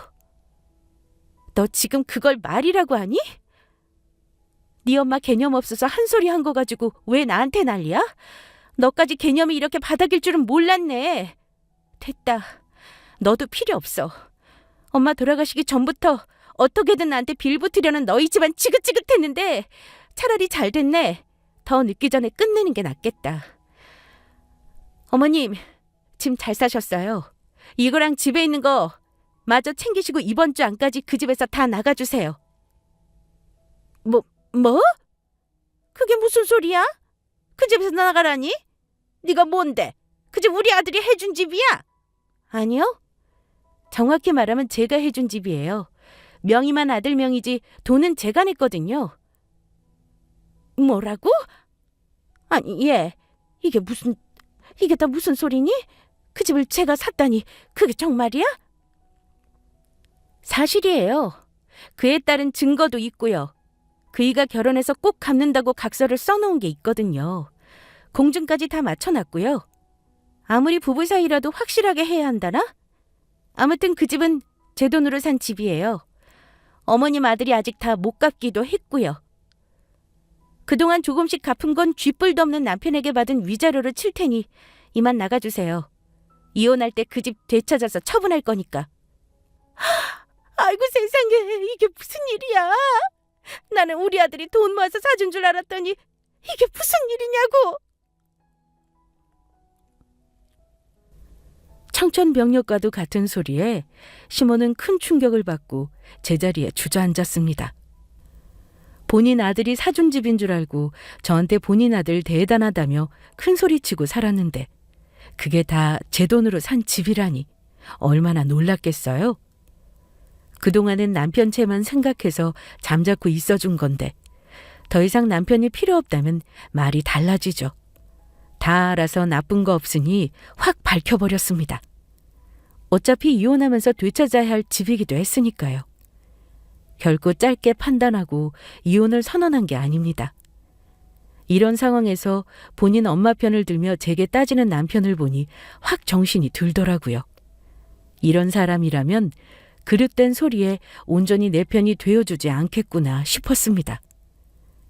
너 지금 그걸 말이라고 하니? 네 엄마 개념 없어서 한 소리 한 거 가지고 왜 나한테 난리야? 너까지 개념이 이렇게 바닥일 줄은 몰랐네. 됐다. 너도 필요 없어. 엄마 돌아가시기 전부터 어떻게든 나한테 빌붙으려는 너희 집안 지긋지긋했는데 차라리 잘 됐네. 더 늦기 전에 끝내는 게 낫겠다. 어머님, 짐 잘 싸셨어요. 이거랑 집에 있는 거 마저 챙기시고 이번 주 안까지 그 집에서 다 나가주세요. 뭐? 그게 무슨 소리야? 그 집에서 나가라니? 네가 뭔데? 그 집 우리 아들이 해준 집이야? 아니요. 정확히 말하면 제가 해준 집이에요. 명의만 아들 명이지 돈은 제가 냈거든요. 뭐라고? 아니, 이게 다 무슨 소리니? 그 집을 제가 샀다니 그게 정말이야? 사실이에요. 그에 따른 증거도 있고요. 그이가 결혼해서 꼭 갚는다고 각서를 써놓은 게 있거든요. 공증까지 다 맞춰놨고요. 아무리 부부 사이라도 확실하게 해야 한다나? 아무튼 그 집은 제 돈으로 산 집이에요. 어머님 아들이 아직 다 못 갚기도 했고요. 그동안 조금씩 갚은 건 쥐뿔도 없는 남편에게 받은 위자료를 칠 테니 이만 나가주세요. 이혼할 때 그 집 되찾아서 처분할 거니까. 아이고 세상에, 이게 무슨 일이야? 나는 우리 아들이 돈 모아서 사준 줄 알았더니 이게 무슨 일이냐고. 청천벽력과도 같은 소리에 시몬은 큰 충격을 받고 제자리에 주저앉았습니다. 본인 아들이 사준 집인 줄 알고 저한테 본인 아들 대단하다며 큰 소리치고 살았는데 그게 다 제 돈으로 산 집이라니 얼마나 놀랐겠어요? 그동안은 남편 채만 생각해서 잠자코 있어준 건데 더 이상 남편이 필요 없다면 말이 달라지죠. 다 알아서 나쁜 거 없으니 확 밝혀버렸습니다. 어차피 이혼하면서 되찾아야 할 집이기도 했으니까요. 결코 짧게 판단하고 이혼을 선언한 게 아닙니다. 이런 상황에서 본인 엄마 편을 들며 제게 따지는 남편을 보니 확 정신이 들더라고요. 이런 사람이라면 그릇된 소리에 온전히 내 편이 되어주지 않겠구나 싶었습니다.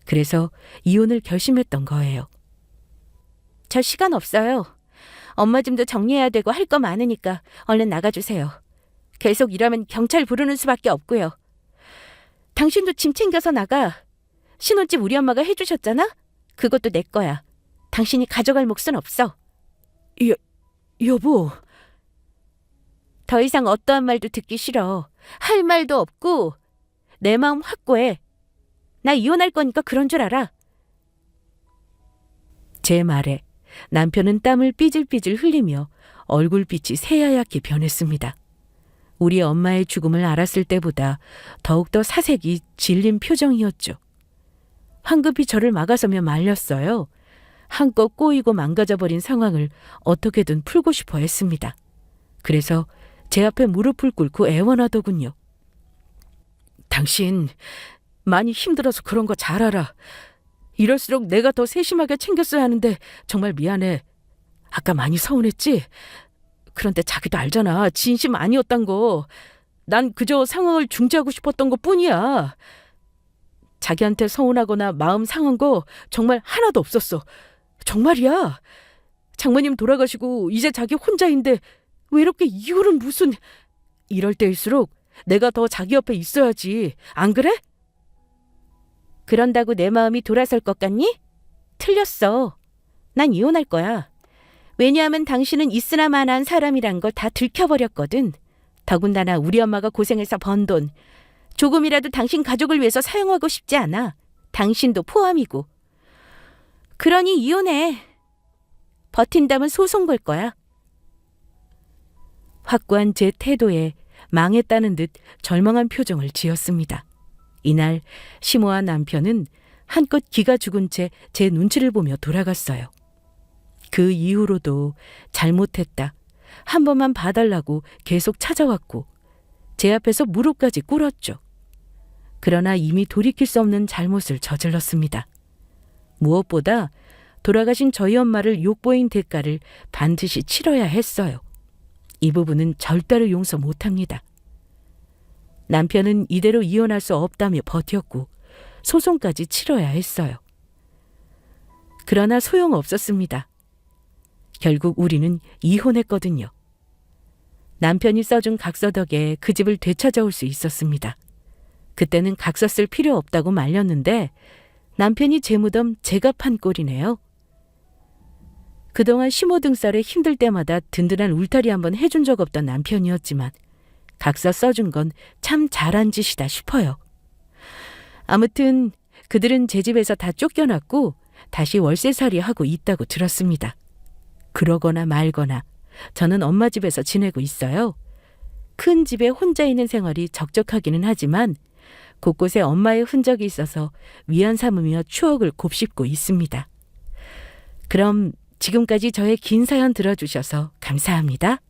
그래서 이혼을 결심했던 거예요. 저 시간 없어요. 엄마 짐도 정리해야 되고 할 거 많으니까 얼른 나가주세요. 계속 이러면 경찰 부르는 수밖에 없고요. 당신도 짐 챙겨서 나가. 신혼집 우리 엄마가 해주셨잖아? 그것도 내 거야. 당신이 가져갈 몫은 없어. 여보. 더 이상 어떠한 말도 듣기 싫어. 할 말도 없고 내 마음 확고해. 나 이혼할 거니까 그런 줄 알아. 제 말에 남편은 땀을 삐질삐질 흘리며 얼굴빛이 새하얗게 변했습니다. 우리 엄마의 죽음을 알았을 때보다 더욱더 사색이 질린 표정이었죠. 황급히 저를 막아서며 말렸어요. 한껏 꼬이고 망가져버린 상황을 어떻게든 풀고 싶어 했습니다. 그래서 제 앞에 무릎을 꿇고 애원하더군요. 당신 많이 힘들어서 그런 거 잘 알아. 이럴수록 내가 더 세심하게 챙겼어야 하는데 정말 미안해. 아까 많이 서운했지? 그런데 자기도 알잖아. 진심 아니었단 거. 난 그저 상황을 중재하고 싶었던 것 뿐이야. 자기한테 서운하거나 마음 상한 거 정말 하나도 없었어. 정말이야. 장모님 돌아가시고 이제 자기 혼자인데 왜 이렇게 이유는 무슨... 이럴 때일수록 내가 더 자기 옆에 있어야지. 안 그래? 그런다고 내 마음이 돌아설 것 같니? 틀렸어. 난 이혼할 거야. 왜냐하면 당신은 있으나 마나한 사람이란 걸 다 들켜버렸거든. 더군다나 우리 엄마가 고생해서 번 돈, 조금이라도 당신 가족을 위해서 사용하고 싶지 않아. 당신도 포함이고. 그러니 이혼해. 버틴다면 소송 걸 거야. 확고한 제 태도에 망했다는 듯 절망한 표정을 지었습니다. 이날 시모와 남편은 한껏 기가 죽은 채 제 눈치를 보며 돌아갔어요. 그 이후로도 잘못했다, 한 번만 봐달라고 계속 찾아왔고 제 앞에서 무릎까지 꿇었죠. 그러나 이미 돌이킬 수 없는 잘못을 저질렀습니다. 무엇보다 돌아가신 저희 엄마를 욕보인 대가를 반드시 치러야 했어요. 이 부분은 절대로 용서 못합니다. 남편은 이대로 이혼할 수 없다며 버텼고 소송까지 치러야 했어요. 그러나 소용없었습니다. 결국 우리는 이혼했거든요. 남편이 써준 각서 덕에 그 집을 되찾아올 수 있었습니다. 그때는 각서 쓸 필요 없다고 말렸는데 남편이 제 무덤 제가 판 꼴이네요. 그동안 시모 등살에 힘들 때마다 든든한 울타리 한번 해준 적 없던 남편이었지만 각서 써준 건 참 잘한 짓이다 싶어요. 아무튼 그들은 제 집에서 다 쫓겨났고 다시 월세살이 하고 있다고 들었습니다. 그러거나 말거나 저는 엄마 집에서 지내고 있어요. 큰 집에 혼자 있는 생활이 적적하기는 하지만 곳곳에 엄마의 흔적이 있어서 위안 삼으며 추억을 곱씹고 있습니다. 그럼 지금까지 저의 긴 사연 들어주셔서 감사합니다.